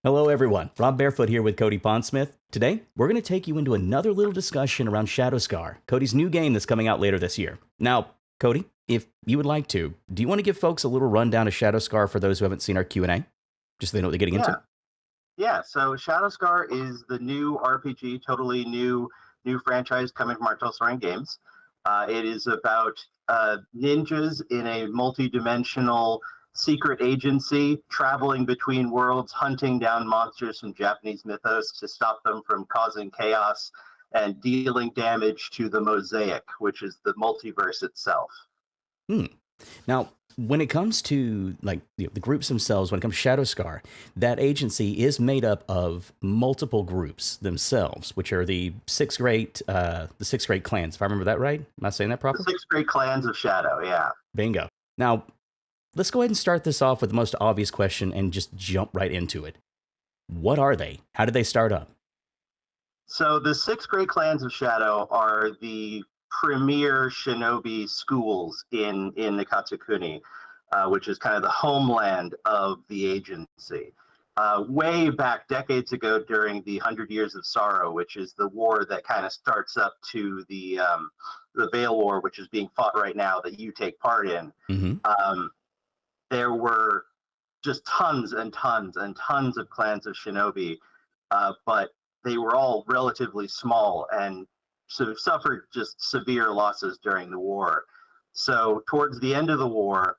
Hello, everyone. Rob Barefoot here with Cody Pondsmith. Today, we're going to take you into another little discussion around Shadowscar, Cody's new game that's coming out later this year. Now, Cody, if you would like to, do you want to give folks a little rundown of Shadowscar for those who haven't seen our Q&A? Just so they know what they're getting Yeah, into? yeah. So Shadowscar is the new RPG, totally new franchise coming from Artelsaurine Games. It is about ninjas in a multi-dimensional secret agency traveling between worlds, hunting down monsters from Japanese mythos to stop them from causing chaos and dealing damage to the mosaic, which is the multiverse itself. Hmm. Now, when it comes to the groups themselves, when it comes to Shadowscar, that agency is made up of multiple groups themselves, which are the six great clans. If I remember that right, am I saying that The proper? six great clans of Shadow, yeah. Bingo. Now, let's go ahead and start this off with the most obvious question and just jump right into it. What are they? How did they start up? So the six great clans of Shadow are the premier shinobi schools in Nakatsukuni, which is kind of the homeland of the agency. Way back decades ago during the Hundred Years of Sorrow, which is the war that kind of starts up to the Veil War, which is being fought right now that you take part in. Mm-hmm. Um, there were just tons and tons and tons of clans of shinobi, but they were all relatively small and suffered just severe losses during the war. So towards the end of the war,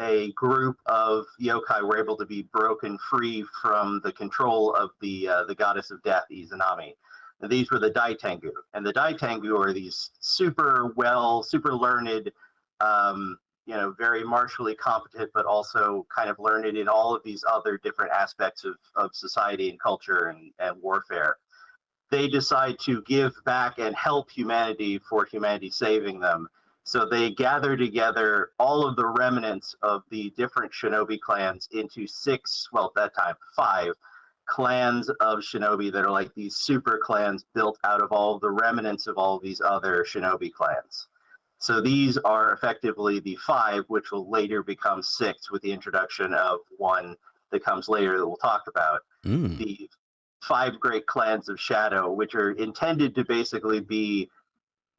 a group of yokai were able to be broken free from the control of the goddess of death, Izanami. And these were the Daitengu, and the Daitengu are these super learned, very martially competent, but also kind of learned in all of these other different aspects of society and culture and warfare. They decide to give back and help humanity for humanity saving them. So they gather together all of the remnants of the different shinobi clans into six, well, at that time, five clans of shinobi that are like these super clans built out of all of the remnants of all of these other shinobi clans. So these are effectively the five, which will later become six with the introduction of one that comes later that we'll talk about. Mm. The five great clans of Shadow, which are intended to basically be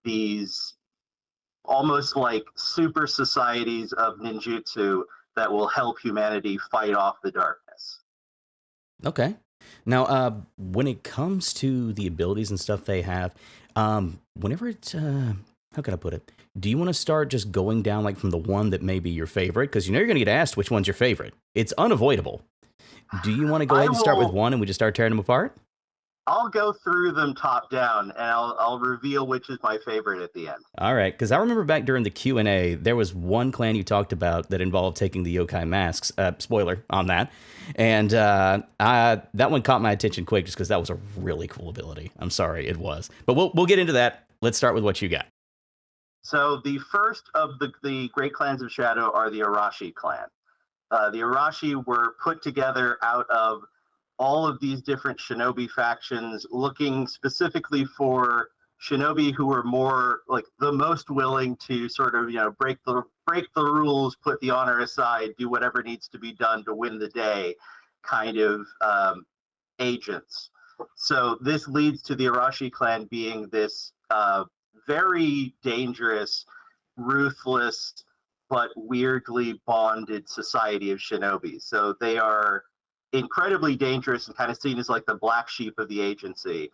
these almost like super societies of ninjutsu that will help humanity fight off the darkness. Okay. Now, when it comes to the abilities and stuff they have, whenever it's, how can I put it? Do you want to start just going down like from the one that may be your favorite? Because you know you're going to get asked which one's your favorite. It's unavoidable. Do you want to go I ahead and start with will one and we just start tearing them apart? I'll go through them top down and I'll reveal which is my favorite at the end. All right, because I remember back during the Q&A, there was one clan you talked about that involved taking the yokai masks. Spoiler on that. And that one caught my attention quick just because that was a really cool ability. I'm sorry, it was. But we'll get into that. Let's start with what you got. So the first of the great clans of Shadow are the Arashi Clan. The Arashi were put together out of all of these different shinobi factions, looking specifically for shinobi who were more like the most willing to sort of break the rules, put the honor aside, do whatever needs to be done to win the day, kind of agents. So this leads to the Arashi clan being this very dangerous, ruthless, but weirdly bonded society of shinobi. So they are incredibly dangerous and kind of seen as like the black sheep of the agency.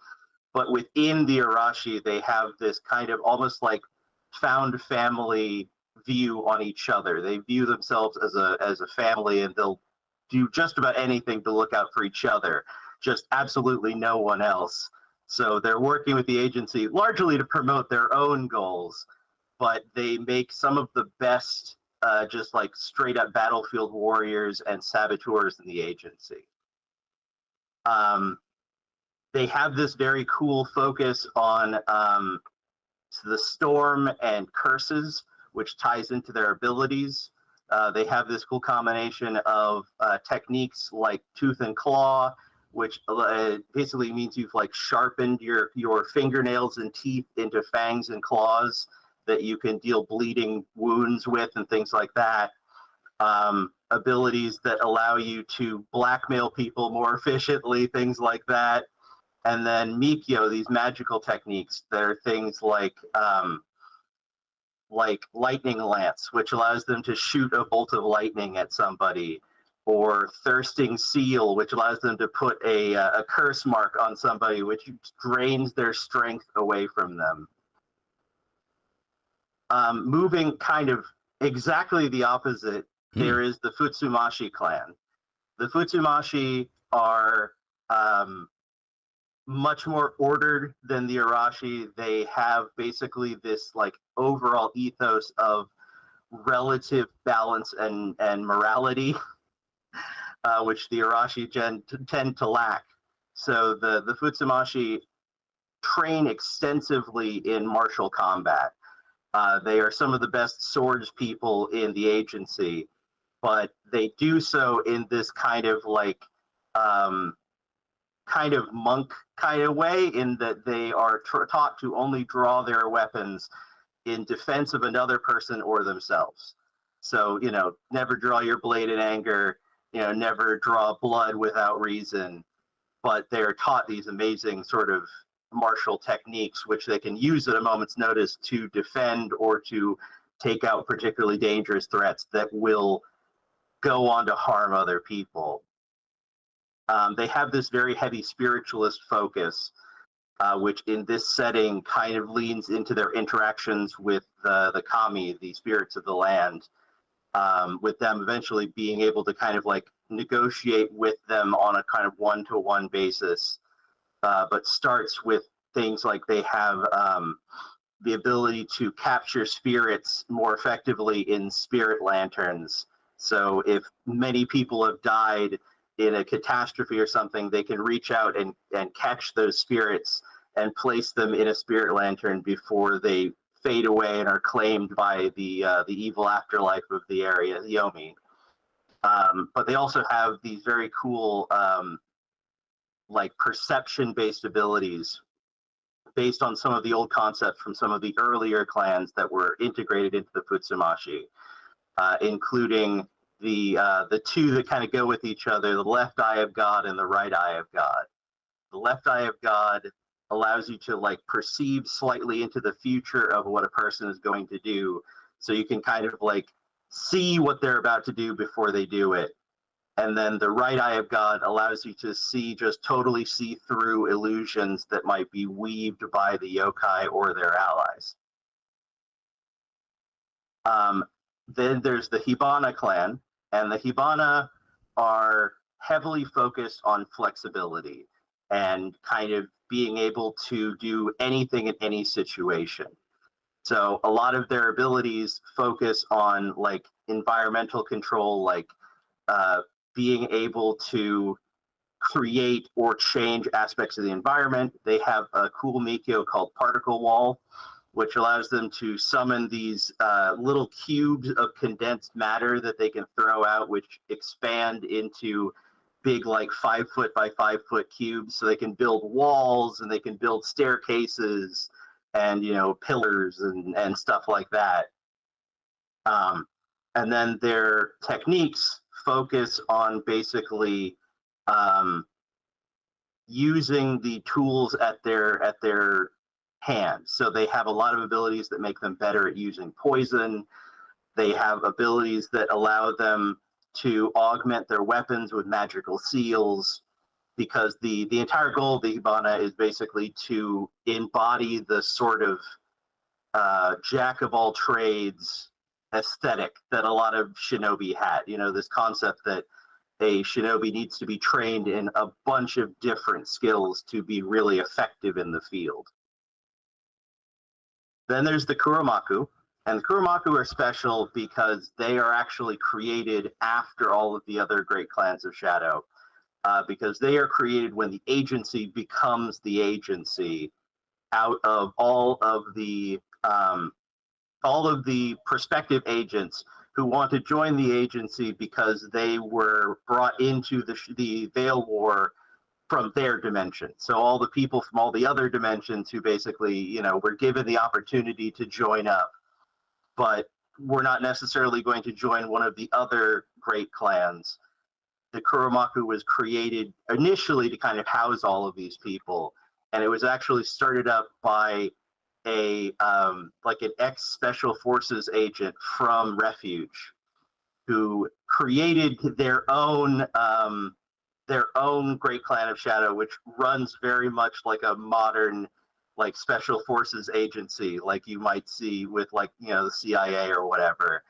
But within the Arashi, they have this kind of almost like found family view on each other. They view themselves as a family, and they'll do just about anything to look out for each other, just absolutely no one else. So they're working with the agency largely to promote their own goals, but they make some of the best just like straight up battlefield warriors and saboteurs in the agency. Um, they have this very cool focus on the storm and curses, which ties into their abilities. They have this cool combination of techniques like tooth and claw, which basically means you've like sharpened your fingernails and teeth into fangs and claws that you can deal bleeding wounds with and things like that. abilities that allow you to blackmail people more efficiently, things like that. And then Mikyo, these magical techniques that are things like lightning lance, which allows them to shoot a bolt of lightning at somebody, or thirsting seal, which allows them to put a curse mark on somebody, which drains their strength away from them. Moving kind of exactly the opposite, there is the Futsumasi Clan. The Futsumasi are much more ordered than the Arashi. They have basically this like overall ethos of relative balance and morality, which the Arashi tend to lack. So the Futsumasi train extensively in martial combat. They are some of the best swords people in the agency, but they do so in this kind of like kind of monk kind of way, in that they are taught to only draw their weapons in defense of another person or themselves. So, you know, never draw your blade in anger, you know, never draw blood without reason, but they're taught these amazing sort of martial techniques which they can use at a moment's notice to defend or to take out particularly dangerous threats that will go on to harm other people. They have this very heavy spiritualist focus, which in this setting kind of leans into their interactions with the kami, the spirits of the land, with them eventually being able to kind of like negotiate with them on a kind of one-to-one basis, but starts with things like they have the ability to capture spirits more effectively in spirit lanterns. So if many people have died in a catastrophe or something, they can reach out and catch those spirits and place them in a spirit lantern before they fade away and are claimed by the evil afterlife of the area, the Yomi. But they also have these very cool like perception-based abilities based on some of the old concepts from some of the earlier clans that were integrated into the Futsumasi, including the two that kind of go with each other, the left eye of God and the right eye of God. The left eye of God allows you to like perceive slightly into the future of what a person is going to do, so you can kind of like see what they're about to do before they do it. And then the right eye of God allows you to see, just totally see through illusions that might be weaved by the yokai or their allies. Then there's the Hibana Clan, and the Hibana are heavily focused on flexibility and kind of being able to do anything in any situation. So a lot of their abilities focus on like environmental control, like being able to create or change aspects of the environment. They have a cool Mikyo called Particle Wall, which allows them to summon these little cubes of condensed matter that they can throw out, which expand into big, like 5 foot by 5 foot cubes. So they can build walls and they can build staircases and, you know, pillars and stuff like that. And then their techniques focus on basically using the tools at their hand. So they have a lot of abilities that make them better at using poison. They have abilities that allow them to augment their weapons with magical seals, because the entire goal of the Hibana is basically to embody the sort of jack of all trades aesthetic that a lot of shinobi had. You know, this concept that a shinobi needs to be trained in a bunch of different skills to be really effective in the field. Then there's the Kuromaku, and the Kuromaku are special because they are actually created after all of the other great clans of Shadow, because they are created when the agency becomes the agency out of all of the prospective agents who want to join the agency because they were brought into the Veil War from their dimension. So all the people from all the other dimensions who basically, you know, were given the opportunity to join up, but were not necessarily going to join one of the other great clans. The Kuromaku was created initially to kind of house all of these people, and it was actually started up by a like an ex-special forces agent from Refuge who created their own Great Clan of Shadow, which runs very much like a modern like special forces agency, like you might see with like, you know, the CIA or whatever.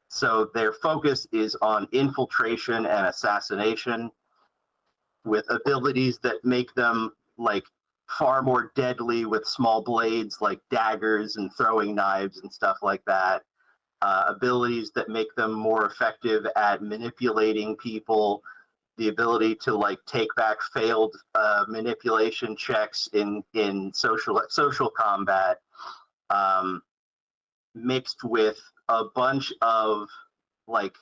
So their focus is on infiltration and assassination with abilities that make them like far more deadly with small blades like daggers and throwing knives and stuff like that. Abilities that make them more effective at manipulating people, the ability to like take back failed manipulation checks in social combat, mixed with a bunch of like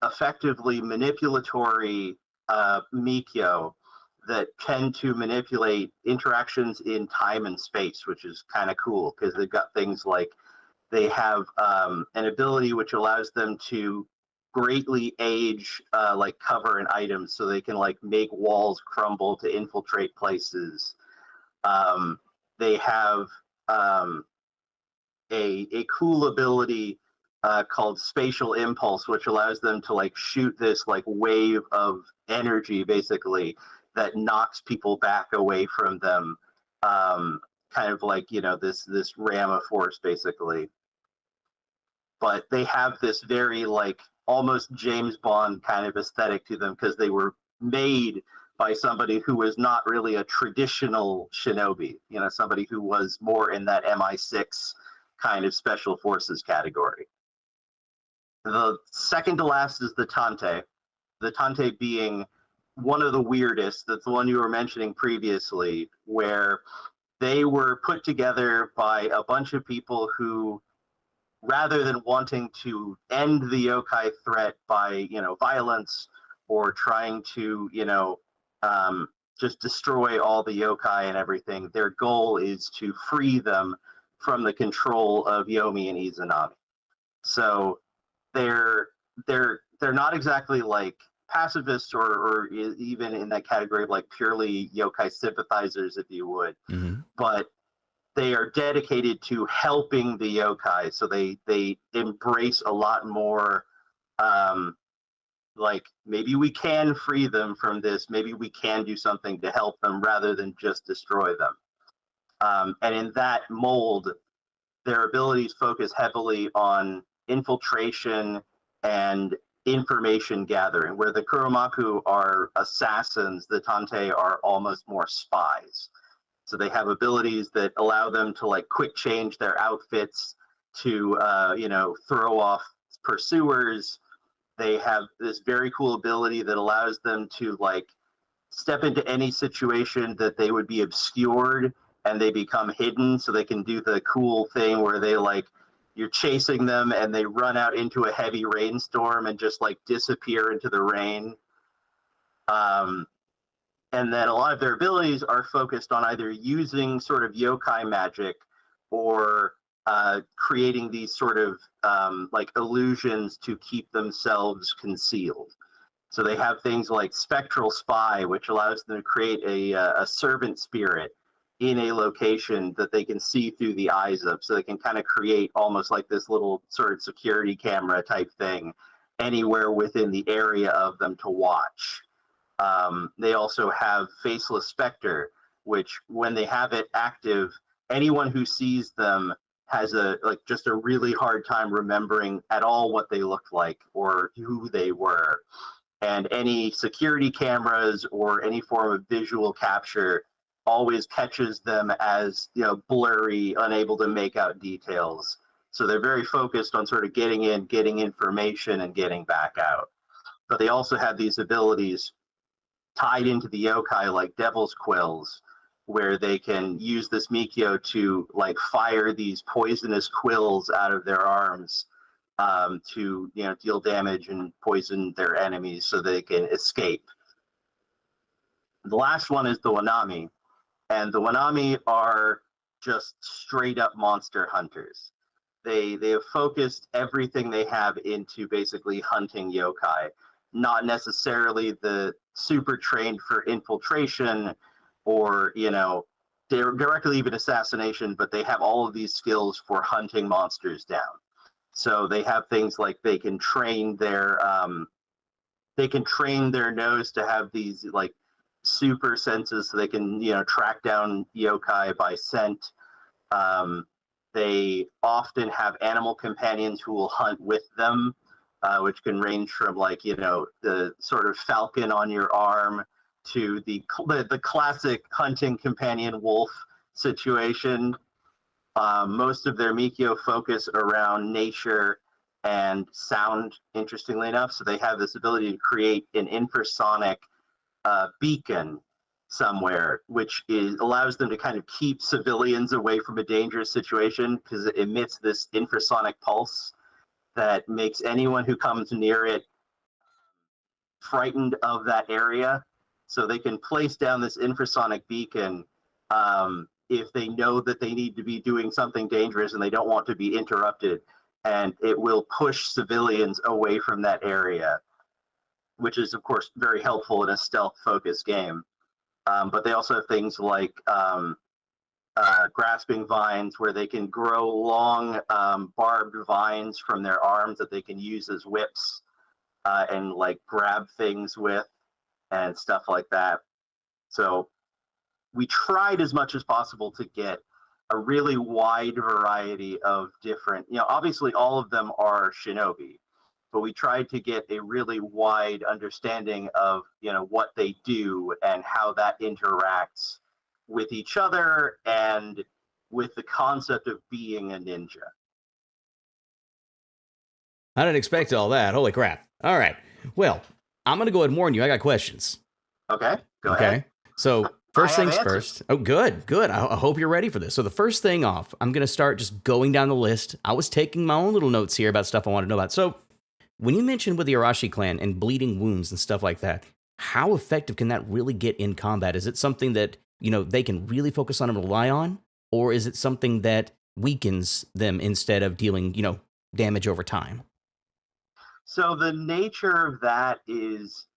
effectively manipulatory Mikyo that tend to manipulate interactions in time and space, which is kind of cool because they've got things like they have an ability which allows them to greatly age like cover and items, so they can like make walls crumble to infiltrate places. They have a cool ability called Spatial Impulse, which allows them to like shoot this like wave of energy, basically, that knocks people back away from them. Kind of like, you know, this ram of force, basically. But they have this very like almost James Bond kind of aesthetic to them because they were made by somebody who was not really a traditional shinobi, you know, somebody who was more in that MI6 kind of special forces category. The second to last is the Tante being one of the weirdest. That's the one you were mentioning previously, where they were put together by a bunch of people who, rather than wanting to end the yokai threat by, you know, violence or trying to, you know, just destroy all the yokai and everything, their goal is to free them from the control of Yomi and Izanami. So they're not exactly like pacifists or even in that category of like purely yokai sympathizers, if you would, but they are dedicated to helping the yokai. So they embrace a lot more like, maybe we can free them from this, maybe we can do something to help them rather than just destroy them. And in that mold, their abilities focus heavily on infiltration and information gathering. Where the Kuromaku are assassins, the Tante are almost more spies. So they have abilities that allow them to like quick change their outfits to you know, throw off pursuers. They have this very cool ability that allows them to like step into any situation that they would be obscured and they become hidden, so they can do the cool thing where they like, you're chasing them and they run out into a heavy rainstorm and just like disappear into the rain. And then a lot of their abilities are focused on either using sort of yokai magic or creating these sort of like illusions to keep themselves concealed. So they have things like Spectral Spy, which allows them to create a servant spirit in a location that they can see through the eyes of. So they can kind of create almost like this little sort of security camera type thing anywhere within the area of them to watch. They also have Faceless Spectre, which when they have it active, anyone who sees them has just a really hard time remembering at all what they looked like or who they were. And any security cameras or any form of visual capture always catches them as, you know, blurry, unable to make out details. So they're very focused on sort of getting in, getting information, and getting back out. But they also have these abilities tied into the yokai like Devil's Quills, where they can use this Mikyo to like fire these poisonous quills out of their arms to, you know, deal damage and poison their enemies so they can escape. The last one is the Wanami, and the Wanami are just straight up monster hunters. they have focused everything they have into basically hunting yokai, not necessarily the super trained for infiltration or they're directly even assassination, but they have all of these skills for hunting monsters down. So they have things like they can train their nose to have these like super senses, so they can track down yokai by scent. They often have animal companions who will hunt with them, which can range from like the sort of falcon on your arm to the classic hunting companion wolf situation. Most of their Mikyo focus around nature and sound, interestingly enough. So they have this ability to create an infrasonic beacon somewhere, which allows them to kind of keep civilians away from a dangerous situation, because it emits this infrasonic pulse that makes anyone who comes near it frightened of that area. So they can place down this infrasonic beacon if they know that they need to be doing something dangerous and they don't want to be interrupted, and it will push civilians away from that area, which is of course very helpful in a stealth focused game. But they also have things like grasping vines, where they can grow long barbed vines from their arms that they can use as whips and like grab things with and stuff like that. So we tried as much as possible to get a really wide variety of different, obviously all of them are shinobi, but we tried to get a really wide understanding of, what they do and how that interacts with each other and with the concept of being a ninja. I didn't expect all that. Holy crap. All right. Well, I'm going to go ahead and warn you. I got questions. Okay, go ahead. So first things first. Oh, good. I hope you're ready for this. So the first thing off, I'm going to start just going down the list. I was taking my own little notes here about stuff I want to know about. So when you mentioned with the Arashi Clan and bleeding wounds and stuff like that, how effective can that really get in combat? Is it something that, they can really focus on and rely on? Or is it something that weakens them instead of dealing, damage over time? So the nature of that is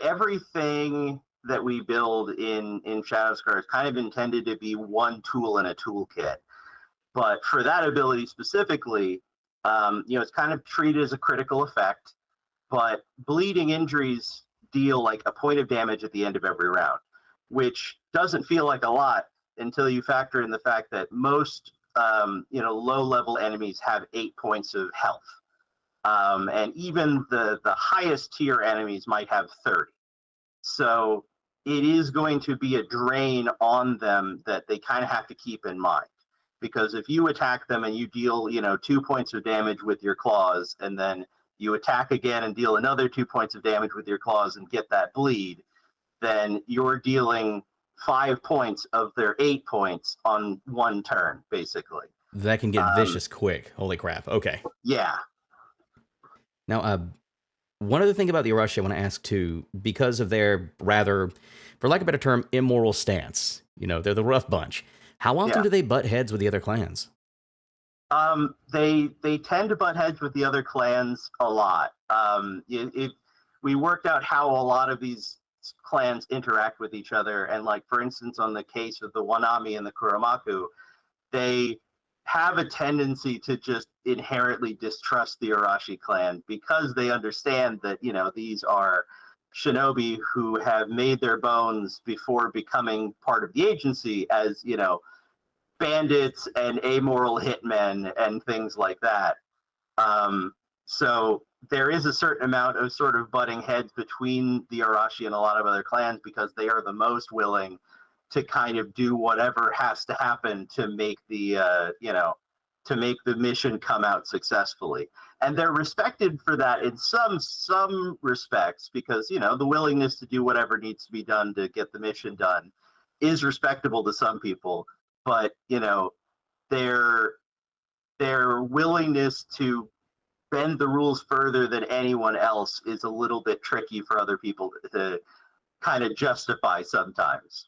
everything that we build in Shadowscar is kind of intended to be one tool in a toolkit. But for that ability specifically, it's kind of treated as a critical effect, but bleeding injuries deal like a point of damage at the end of every round, which doesn't feel like a lot until you factor in the fact that most low-level enemies have 8 points of health. And even the highest tier enemies might have 30. So it is going to be a drain on them that they kind of have to keep in mind. Because if you attack them and you deal, 2 points of damage with your claws, and then you attack again and deal another 2 points of damage with your claws and get that bleed, then you're dealing 5 points of their 8 points on one turn, basically. That can get vicious quick. Holy crap. Okay. Yeah. Now, one other thing about the Arashi I want to ask too, because of their rather, for lack of a better term, immoral stance. They're the rough bunch. How often do they butt heads with the other clans? They tend to butt heads with the other clans a lot. We worked out how a lot of these clans interact with each other, and like for instance, on the case of the Wanami and the Kuromaku, they have a tendency to just inherently distrust the Arashi clan, because they understand that these are shinobi who have made their bones before becoming part of the agency as bandits and amoral hitmen and things like that. So there is a certain amount of sort of butting heads between the Arashi and a lot of other clans, because they are the most willing to kind of do whatever has to happen to make the to make the mission come out successfully. And they're respected for that in some respects, because the willingness to do whatever needs to be done to get the mission done is respectable to some people. But their willingness to bend the rules further than anyone else is a little bit tricky for other people to kind of justify sometimes.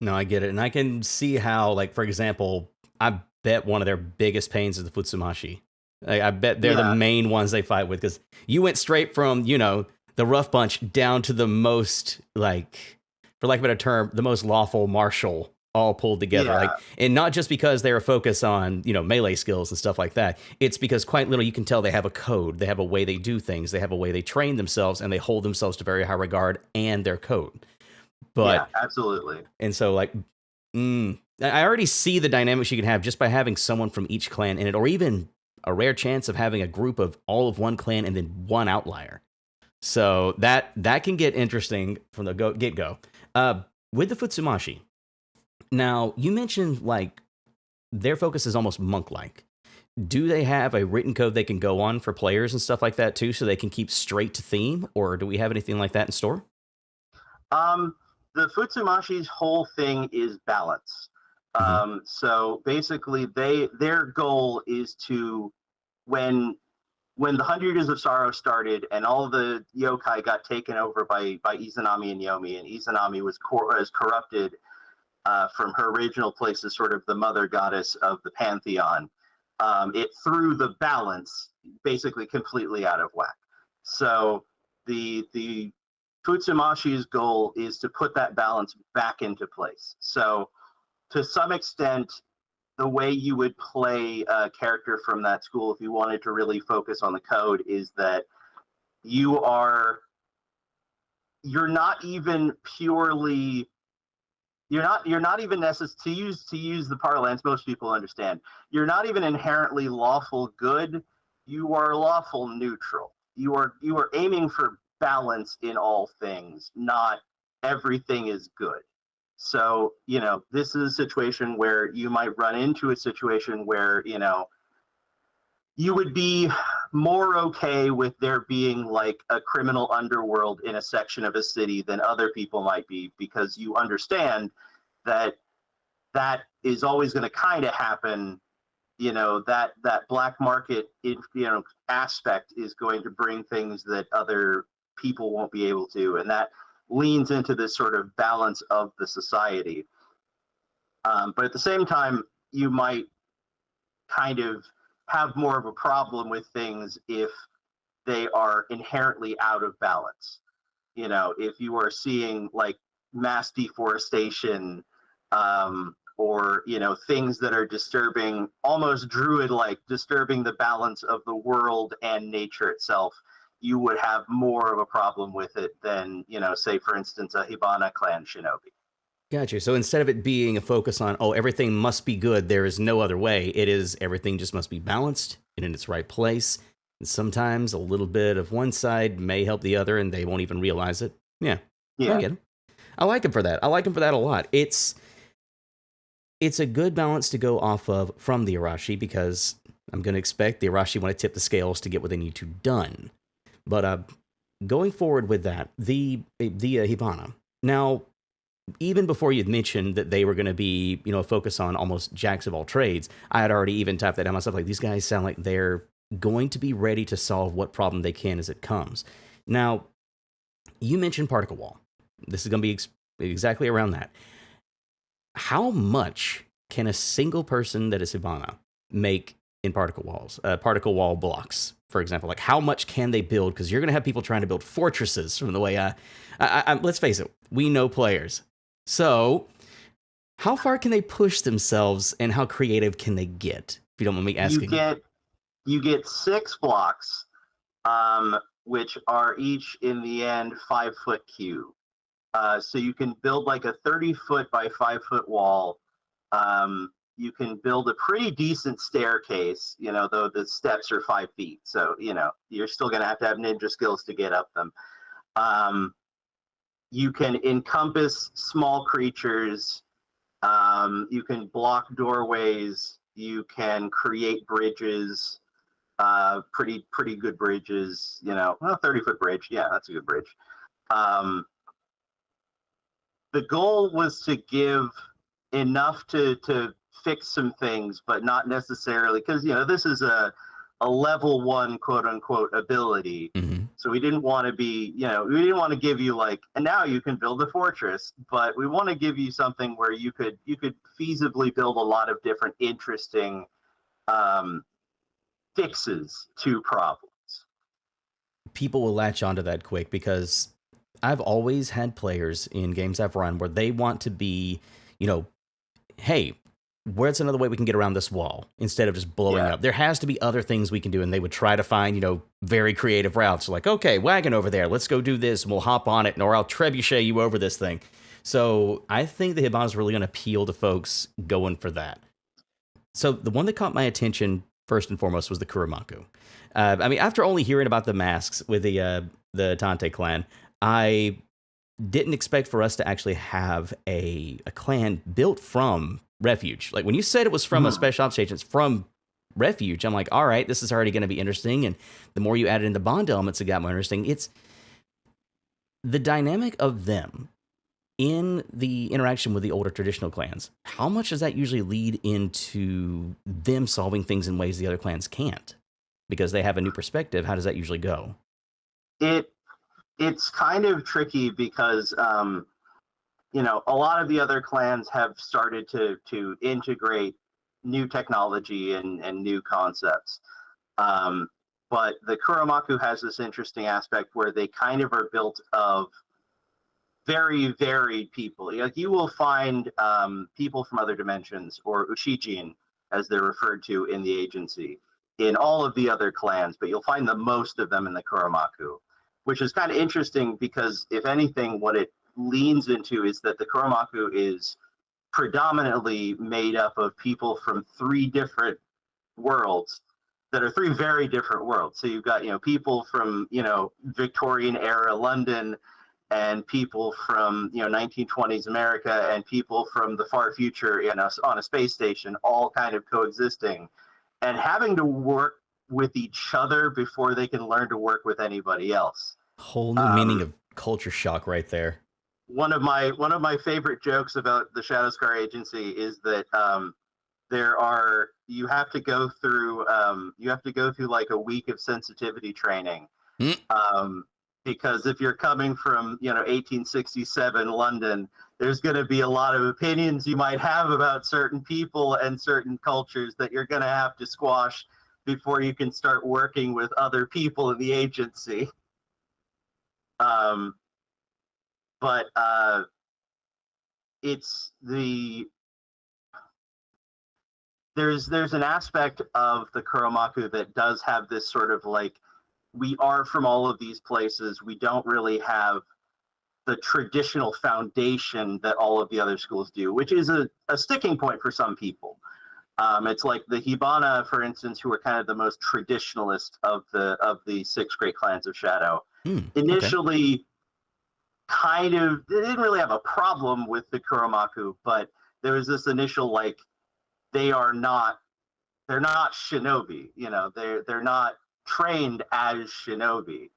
No, I get it. And I can see how, like, for example, I've bet one of their biggest pains is the Futsumasi. Like, I bet they're the main ones they fight with, because you went straight from, you know, the rough bunch down to the most, like, for lack of a better term, the most lawful martial, all pulled together. Yeah. Like, and not just because they're focused on, you know, melee skills and stuff like that. It's because quite literally you can tell they have a code, they have a way they do things, they have a way they train themselves, and they hold themselves to very high regard and their code. But yeah, absolutely. And so, like, I already see the dynamics you can have just by having someone from each clan in it, or even a rare chance of having a group of all of one clan and then one outlier. So that can get interesting from the get-go. With the Futsumasi, now you mentioned like their focus is almost monk-like. Do they have a written code they can go on for players and stuff like that too, so they can keep straight to theme, or do we have anything like that in store? The Futsumasi's whole thing is balance. So basically, their goal is to, when the 100 Years of Sorrow started and all the yokai got taken over by Izanami and Yomi, and Izanami was corrupted from her original place as sort of the mother goddess of the pantheon, it threw the balance basically completely out of whack. So the Futsumasi's goal is to put that balance back into place. So to some extent, the way you would play a character from that school, if you wanted to really focus on the code, is that you're not even purely, you're not even necessary, to use the parlance most people understand, you're not even inherently lawful good, you are lawful neutral. You are aiming for balance in all things, not everything is good. So, you know, this is a situation where you might run into a situation where, you know, you would be more okay with there being like a criminal underworld in a section of a city than other people might be, because you understand that is always going to kind of happen. You know, that black market, aspect is going to bring things that other people won't be able to, and that leans into this sort of balance of the society. But at the same time, you might kind of have more of a problem with things if they are inherently out of balance. You know, if you are seeing like mass deforestation, or, you know, things that are disturbing, almost druid-like, disturbing the balance of the world and nature itself, you would have more of a problem with it than, you know, say, for instance, a Hibana Clan shinobi. Gotcha. So instead of it being a focus on, oh, everything must be good, there is no other way, it is everything just must be balanced and in its right place. And sometimes a little bit of one side may help the other and they won't even realize it. Yeah. I get him. I like him for that. I like him for that a lot. It's a good balance to go off of from the Arashi, because I'm going to expect the Arashi want to tip the scales to get what they need to done. But going forward with that, the Hibana. Now, even before you'd mentioned that they were going to be, you know, a focus on almost jacks of all trades, I had already even typed that down myself. Like, these guys sound like they're going to be ready to solve what problem they can as it comes. Now, you mentioned particle wall. This is going to be exactly around that. How much can a single person that is Hibana make in particle walls, particle wall blocks, for example? Like, how much can they build? Because you're going to have people trying to build fortresses from the way let's face it, we know players. So how far can they push themselves and how creative can they get? If you don't mind me asking. You get 6 blocks, which are each in the end 5-foot cube. So you can build like a 30-foot by 5-foot wall. You can build a pretty decent staircase, you know, though the steps are 5 feet. So, you know, you're still going to have ninja skills to get up them. You can encompass small creatures. You can block doorways. You can create bridges, pretty good bridges, you know, 30-foot bridge. Yeah, that's a good bridge. The goal was to give enough to fix some things, but not necessarily, because, you know, this is a level 1 quote unquote ability. Mm-hmm. So we didn't want to be, we didn't want to give you like, and now you can build a fortress, but we want to give you something where you could feasibly build a lot of different interesting fixes to problems. People will latch onto that quick because I've always had players in games I've run where they want to be, hey, where's another way we can get around this wall instead of just blowing up? There has to be other things we can do. And they would try to find, very creative routes. Like, okay, wagon over there. Let's go do this. And we'll hop on it. Or I'll trebuchet you over this thing. So I think the Hibana is really going to appeal to folks going for that. So the one that caught my attention first and foremost was the Kuromaku. After only hearing about the masks with the Tante Clan, I didn't expect for us to actually have a clan built from Refuge. Like when you said it was from a special ops agent, it's from Refuge. I'm like, all right, this is already going to be interesting. And the more you added in the Bond elements, it got more interesting. It's the dynamic of them in the interaction with the older traditional clans. How much does that usually lead into them solving things in ways the other clans can't? Because they have a new perspective. How does that usually go? It's kind of tricky because a lot of the other clans have started to integrate new technology and new concepts. But the Kuromaku has this interesting aspect where they kind of are built of very varied people. Like you will find people from other dimensions, or Ushijin, as they're referred to in the agency, in all of the other clans, but you'll find the most of them in the Kuromaku, which is kind of interesting because, if anything, what it leans into is that the Kuromaku is predominantly made up of people from three different worlds that are three very different worlds. So you've got, people from, Victorian era London, and people from 1920s America, and people from the far future on a space station, all kind of coexisting and having to work with each other before they can learn to work with anybody else. Whole new meaning of culture shock right there. One of my favorite jokes about the Shadowscar agency is that you have to go through like a week of sensitivity training. Because if you're coming from 1867 London, there's going to be a lot of opinions you might have about certain people and certain cultures that you're going to have to squash before you can start working with other people in the agency. But there's an aspect of the Kuromaku that does have this sort of like, we are from all of these places. We don't really have the traditional foundation that all of the other schools do, which is a sticking point for some people. It's like the Hibana, for instance, who are kind of the most traditionalist of the six great clans of Shadow. Initially, kind of, they didn't really have a problem with the Kuromaku, but there was this initial like, they're not shinobi. They're not trained as shinobi.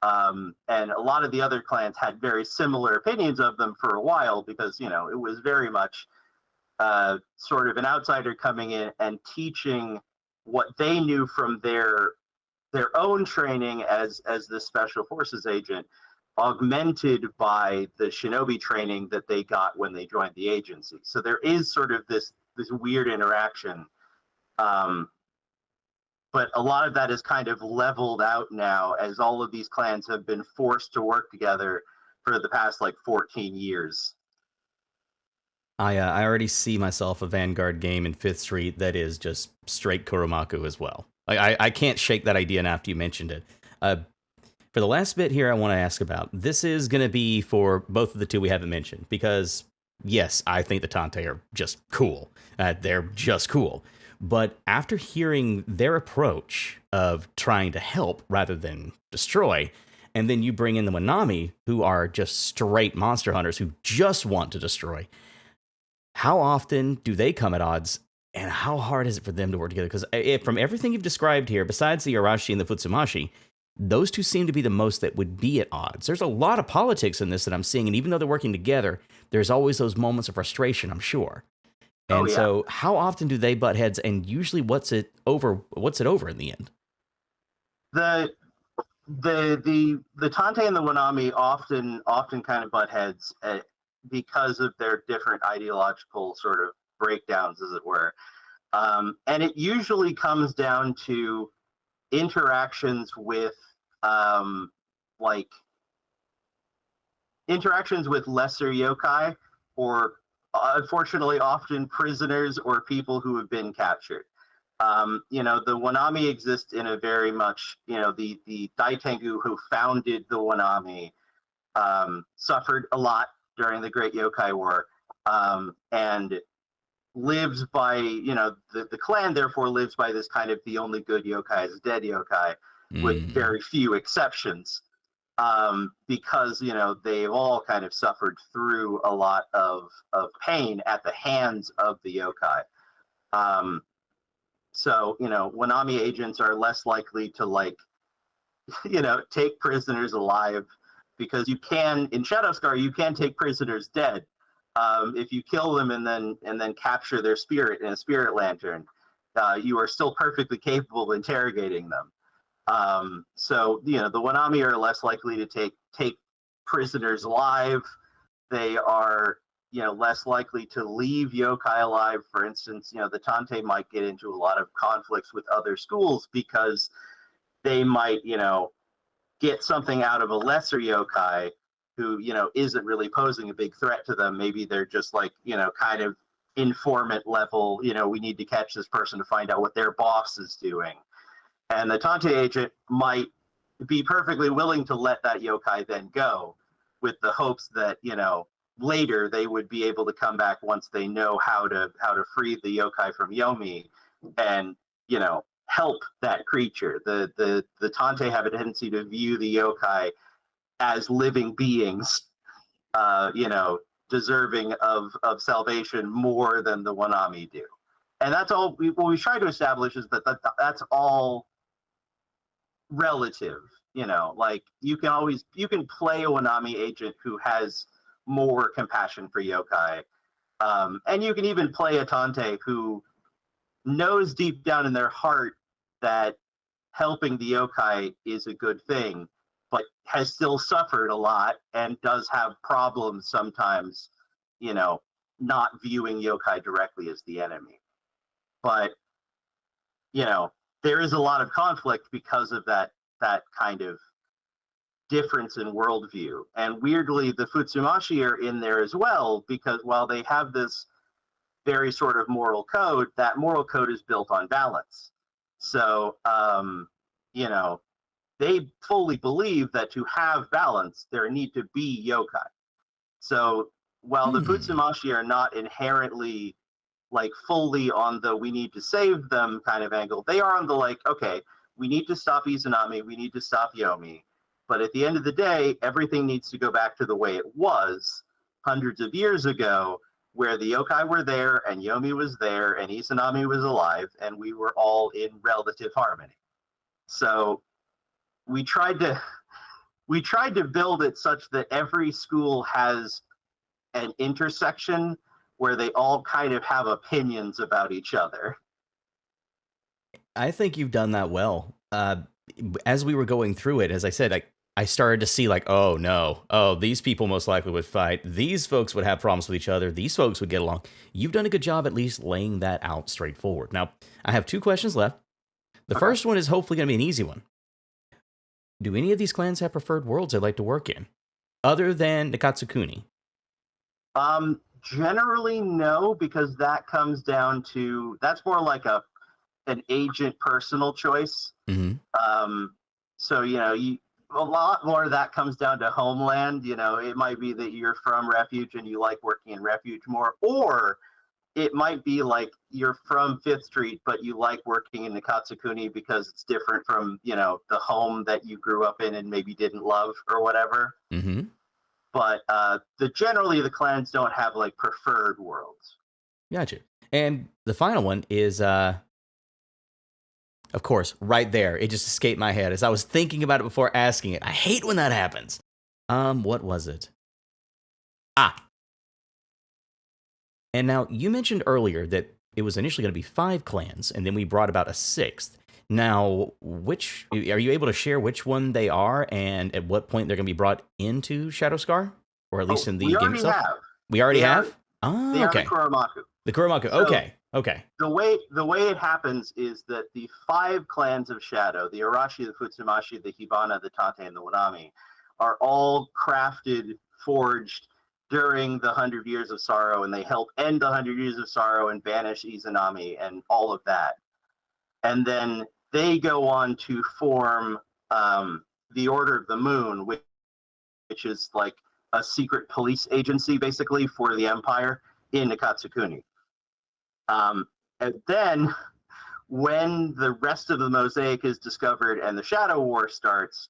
And a lot of the other clans had very similar opinions of them for a while because, it was very much sort of an outsider coming in and teaching what they knew from their own training as the special forces agent, augmented by the shinobi training that they got when they joined the agency. So there is sort of this weird interaction. But a lot of that is kind of leveled out now as all of these clans have been forced to work together for the past 14 years. I already see myself a Vanguard game in 5th Street that is just straight Kuromaku as well. I can't shake that idea after you mentioned it. For the last bit here I want to ask about, this is going to be for both of the two we haven't mentioned, because yes, I think the Tante are just cool. They're just cool. But after hearing their approach of trying to help rather than destroy, and then you bring in the Wanami, who are just straight monster hunters who just want to destroy, how often do they come at odds, and how hard is it for them to work together? Because from everything you've described here, besides the Arashi and the Futsumasi, those two seem to be the most that would be at odds. There's a lot of politics in this that I'm seeing, and even though they're working together, there's always those moments of frustration, I'm sure. And so how often do they butt heads, and usually what's it over in the end? the Tante and the Wanami often kind of butt heads because of their different ideological sort of breakdowns, as it were. And it usually comes down to interactions with like interactions with lesser yokai, or unfortunately often prisoners or people who have been captured. The Wanami exist in a very much, the Daitengu who founded the Wanami suffered a lot during the Great Yokai War, and lives by, the clan therefore lives by this kind of the only good yokai is dead yokai, with very few exceptions, because, they've all kind of suffered through a lot of pain at the hands of the yokai. So, Wanami agents are less likely to, like, take prisoners alive, because you can, in Shadowscar, you can take prisoners dead. If you kill them and then capture their spirit in a spirit lantern, you are still perfectly capable of interrogating them. So, the Wanami are less likely to take prisoners alive. They are, less likely to leave yokai alive. For instance, the Tante might get into a lot of conflicts with other schools because they might, get something out of a lesser yokai who, isn't really posing a big threat to them. Maybe they're just like, kind of informant level, we need to catch this person to find out what their boss is doing. And the Tante agent might be perfectly willing to let that yokai then go, with the hopes that, later they would be able to come back once they know how to free the yokai from Yomi and, help that creature. The Tante have a tendency to view the yokai as living beings, deserving of salvation more than the Wanami do. And that's all what we try to establish, is that's all relative. Like, you can play a Wanami agent who has more compassion for yokai, and you can even play a Tante who knows deep down in their heart that helping the yokai is a good thing, but has still suffered a lot and does have problems sometimes, not viewing yokai directly as the enemy. But, there is a lot of conflict because of that kind of difference in worldview. And weirdly, the Futsumasi are in there as well, because while they have this very sort of moral code, that moral code is built on balance. So, they fully believe that to have balance, there need to be yokai. So while the Futsumasi are not inherently, like, fully on the we need to save them kind of angle, they are on the, like, okay, we need to stop Izanami, we need to stop Yomi. But at the end of the day, everything needs to go back to the way it was hundreds of years ago, where the yokai were there and Yomi was there and Izanami was alive, and we were all in relative harmony. So we tried to build it such that every school has an intersection where they all kind of have opinions about each other. I think you've done that well. As we were going through it, as I said, I started to see, like, oh no, these people most likely would fight. These folks would have problems with each other. These folks would get along. You've done a good job at least laying that out straightforward. Now, I have 2 questions left. The first one is hopefully going to be an easy one. Do any of these clans have preferred worlds they'd like to work in, other than Nakatsukuni? Generally, no, because that comes down to, that's more like an agent personal choice. Mm-hmm. So, a lot more of that comes down to homeland. It might be that you're from Refuge and you like working in Refuge more, or it might be like you're from 5th Street, but you like working in Nakatsukuni because it's different from, the home that you grew up in and maybe didn't love or whatever. Mm-hmm. But generally, the clans don't have, like, preferred worlds. Gotcha. And the final one is, of course, right there. It just escaped my head as I was thinking about it before asking it. I hate when that happens. What was it? And now, you mentioned earlier that it was initially going to be 5 clans, and then we brought about a 6th. Now, which are you able to share which one they are and at what point they're going to be brought into Shadowscar, or at least Oh, in the we game already itself? have. We already They are have. Oh, they are the okay. Kuromaku. The Kuromaku. So Okay. Okay. the way it happens is that the 5 clans of Shadow, the Arashi, the Futsumasi, the Hibana, the Tante, and the Wanami, are all crafted, forged during the 100 Years of Sorrow, and they help end the 100 Years of Sorrow and banish Izanami and all of that. And then they go on to form the Order of the Moon, which is like a secret police agency, basically, for the Empire in Nakatsukuni. And then when the rest of the mosaic is discovered and the Shadow War starts,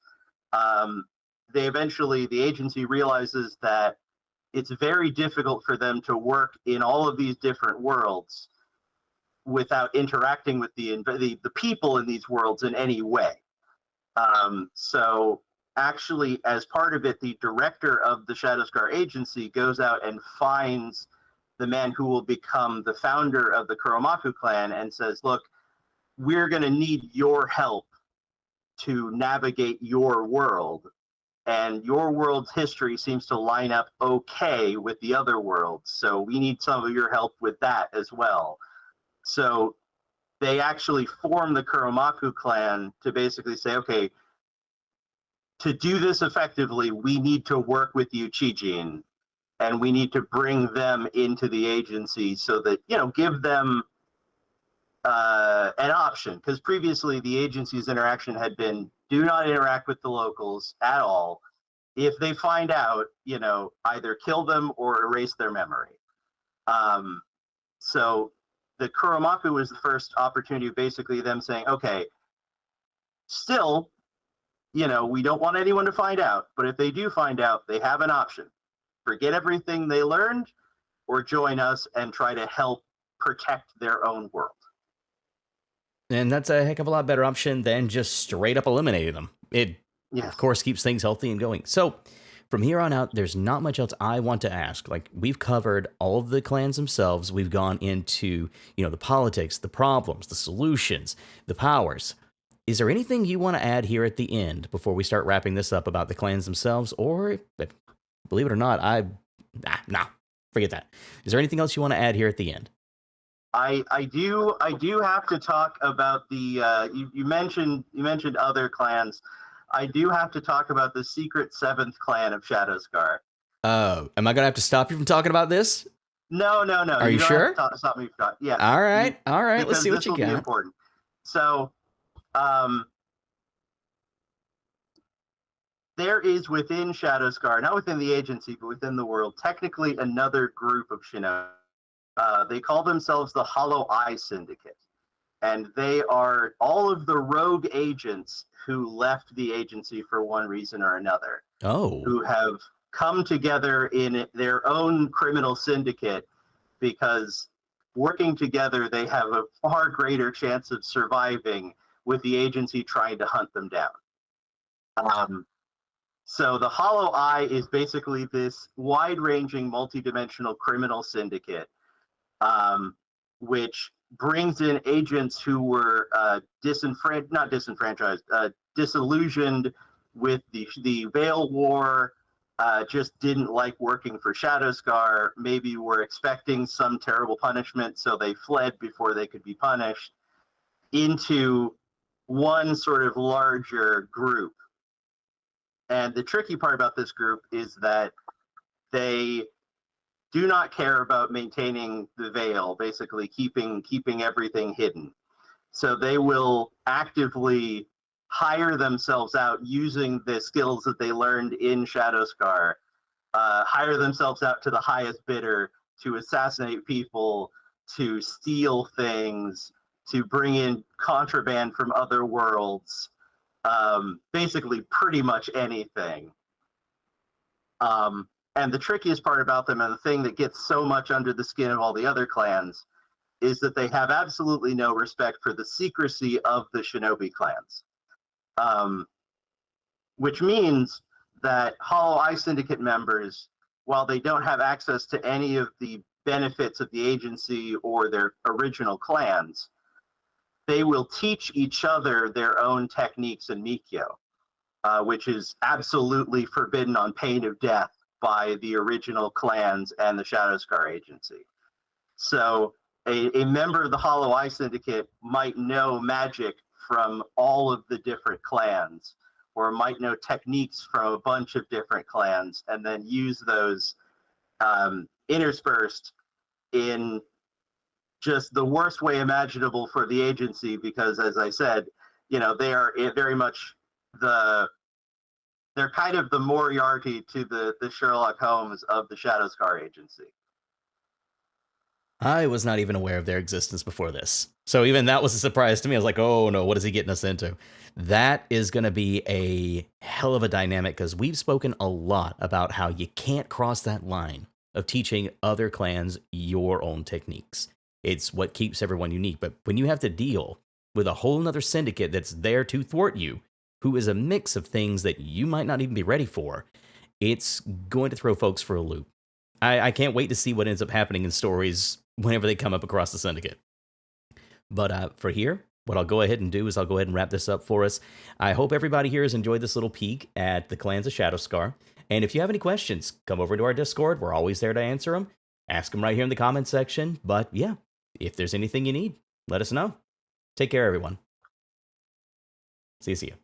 the agency realizes that it's very difficult for them to work in all of these different worlds without interacting with the people in these worlds in any way. So actually, as part of it, the director of the Shadowscar agency goes out and finds the man who will become the founder of the Kuromaku Clan and says, look, we're going to need your help to navigate your world. And your world's history seems to line up okay with the other worlds. So we need some of your help with that as well. So they actually form the Kuromaku Clan to basically say, okay, to do this effectively, we need to work with you, Chijin, and we need to bring them into the agency so that, give them an option. Because previously the agency's interaction had been, do not interact with the locals at all. If they find out, either kill them or erase their memory. So the Kuromaku was the first opportunity of basically them saying, okay, still, we don't want anyone to find out, but if they do find out, they have an option. Forget everything they learned or join us and try to help protect their own world. And that's a heck of a lot better option than just straight up eliminating them. It, of course, keeps things healthy and going. So from here on out, there's not much else I want to ask. Like, we've covered all of the clans themselves. We've gone into, the politics, the problems, the solutions, the powers. Is there anything you want to add here at the end before we start wrapping this up about the clans themselves? Or, believe it or not, nah, forget that. Is there anything else you want to add here at the end? I do have to talk about the you mentioned other clans. I do have to talk about the secret 7th clan of Shadowscar. Am I gonna have to stop you from talking about this? No. Are you sure? Stop me from talking. Yes. All right. Let's see what you got. This will be important. So, there is within Shadowscar, not within the agency, but within the world, technically another group of Shinobi. They call themselves the Hollow Eye Syndicate. And they are all of the rogue agents who left the agency for one reason or another. Oh. Who have come together in their own criminal syndicate because working together, they have a far greater chance of surviving with the agency trying to hunt them down. So the Hollow Eye is basically this wide-ranging, multi-dimensional criminal syndicate, which brings in agents who were disillusioned with the Veil War, just didn't like working for Shadowscar, maybe were expecting some terrible punishment, so they fled before they could be punished, into one sort of larger group. And the tricky part about this group is that they do not care about maintaining the veil, basically keeping everything hidden. So they will actively hire themselves out using the skills that they learned in Shadowscar, hire themselves out to the highest bidder to assassinate people, to steal things, to bring in contraband from other worlds, basically pretty much anything. And the trickiest part about them, and the thing that gets so much under the skin of all the other clans, is that they have absolutely no respect for the secrecy of the shinobi clans. Which means that Hollow Eye Syndicate members, while they don't have access to any of the benefits of the agency or their original clans, they will teach each other their own techniques in Mikyo, which is absolutely forbidden on pain of death by the original clans and the Shadowscar Agency. So a member of the Hollow Eye Syndicate might know magic from all of the different clans, or might know techniques from a bunch of different clans, and then use those interspersed in just the worst way imaginable for the agency, because as I said, they are very much they're kind of the Moriarty to the Sherlock Holmes of the Shadowscar Agency. I was not even aware of their existence before this. So even that was a surprise to me. I was like, oh no, what is he getting us into? That is going to be a hell of a dynamic, because we've spoken a lot about how you can't cross that line of teaching other clans your own techniques. It's what keeps everyone unique. But when you have to deal with a whole nother syndicate that's there to thwart you, who is a mix of things that you might not even be ready for, it's going to throw folks for a loop. I can't wait to see what ends up happening in stories whenever they come up across the syndicate. But for here, what I'll go ahead and do is I'll go ahead and wrap this up for us. I hope everybody here has enjoyed this little peek at the clans of Shadowscar. And if you have any questions, come over to our Discord. We're always there to answer them. Ask them right here in the comments section. But yeah, if there's anything you need, let us know. Take care, everyone. See you.